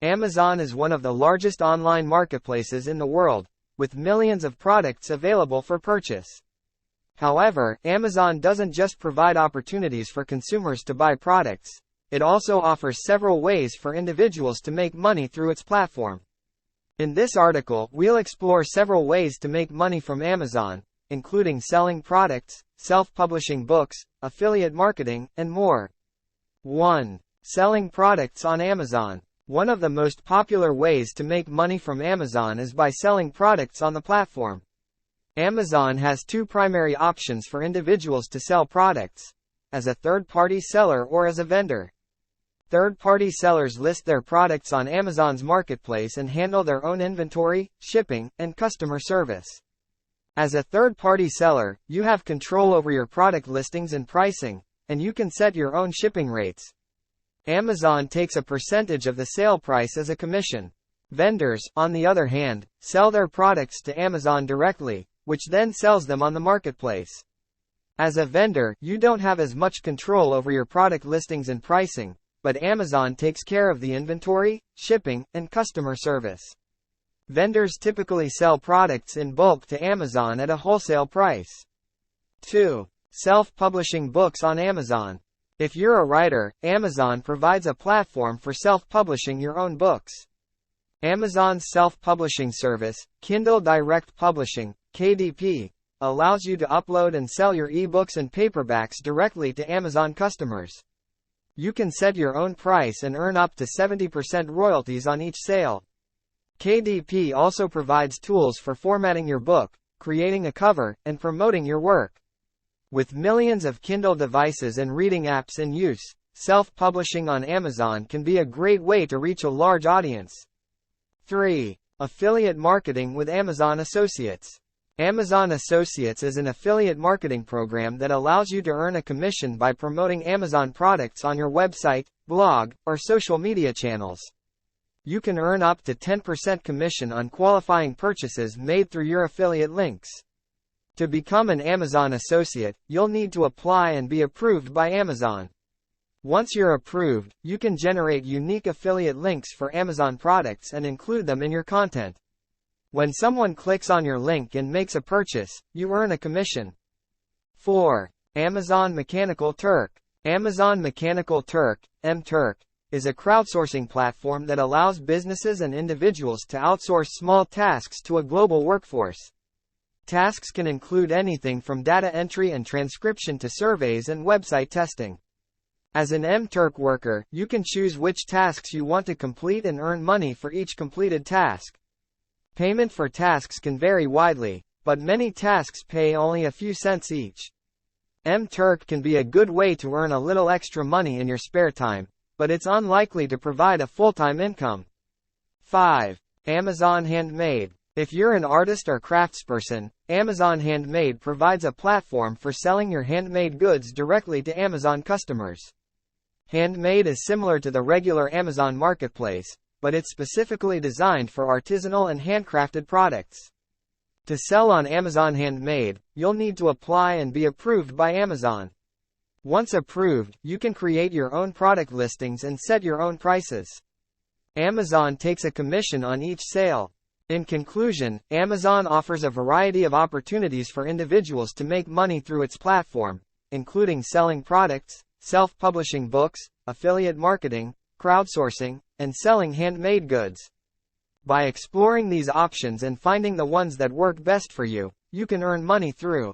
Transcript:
Amazon is one of the largest online marketplaces in the world, with millions of products available for purchase. However, Amazon doesn't just provide opportunities for consumers to buy products, it also offers several ways for individuals to make money through its platform. In this article, we'll explore several ways to make money from Amazon, including selling products, self-publishing books, affiliate marketing, and more. 1. Selling products on Amazon. One of the most popular ways to make money from Amazon is by selling products on the platform. Amazon has two primary options for individuals to sell products: as a third-party seller or as a vendor. Third-party sellers list their products on Amazon's marketplace and handle their own inventory, shipping, and customer service. As a third-party seller, you have control over your product listings and pricing, and you can set your own shipping rates. Amazon takes a percentage of the sale price as a commission. Vendors, on the other hand, sell their products to Amazon directly, which then sells them on the marketplace. As a vendor, you don't have as much control over your product listings and pricing, but Amazon takes care of the inventory, shipping, and customer service. Vendors typically sell products in bulk to Amazon at a wholesale price. 2. Self-publishing books on Amazon. If you're a writer, Amazon provides a platform for self-publishing your own books. Amazon's self-publishing service, Kindle Direct Publishing, KDP, allows you to upload and sell your ebooks and paperbacks directly to Amazon customers. You can set your own price and earn up to 70% royalties on each sale. KDP also provides tools for formatting your book, creating a cover, and promoting your work. With millions of Kindle devices and reading apps in use, self-publishing on Amazon can be a great way to reach a large audience. 3. Affiliate marketing with Amazon Associates. Amazon Associates is an affiliate marketing program that allows you to earn a commission by promoting Amazon products on your website, blog, or social media channels. You can earn up to 10% commission on qualifying purchases made through your affiliate links. To become an Amazon associate, you'll need to apply and be approved by Amazon. Once you're approved, you can generate unique affiliate links for Amazon products and include them in your content. When someone clicks on your link and makes a purchase, you earn a commission. 4. Amazon Mechanical Turk. Amazon Mechanical Turk, MTurk, is a crowdsourcing platform that allows businesses and individuals to outsource small tasks to a global workforce. Tasks can include anything from data entry and transcription to surveys and website testing. As an MTurk worker, you can choose which tasks you want to complete and earn money for each completed task. Payment for tasks can vary widely, but many tasks pay only a few cents each. MTurk can be a good way to earn a little extra money in your spare time, but it's unlikely to provide a full-time income. 5. Amazon Handmade. If you're an artist or craftsperson, Amazon Handmade provides a platform for selling your handmade goods directly to Amazon customers. Handmade is similar to the regular Amazon marketplace, but it's specifically designed for artisanal and handcrafted products. To sell on Amazon Handmade, you'll need to apply and be approved by Amazon. Once approved, you can create your own product listings and set your own prices. Amazon takes a commission on each sale. In conclusion, Amazon offers a variety of opportunities for individuals to make money through its platform, including selling products, self-publishing books, affiliate marketing, crowdsourcing, and selling handmade goods. By exploring these options and finding the ones that work best for you, you can earn money through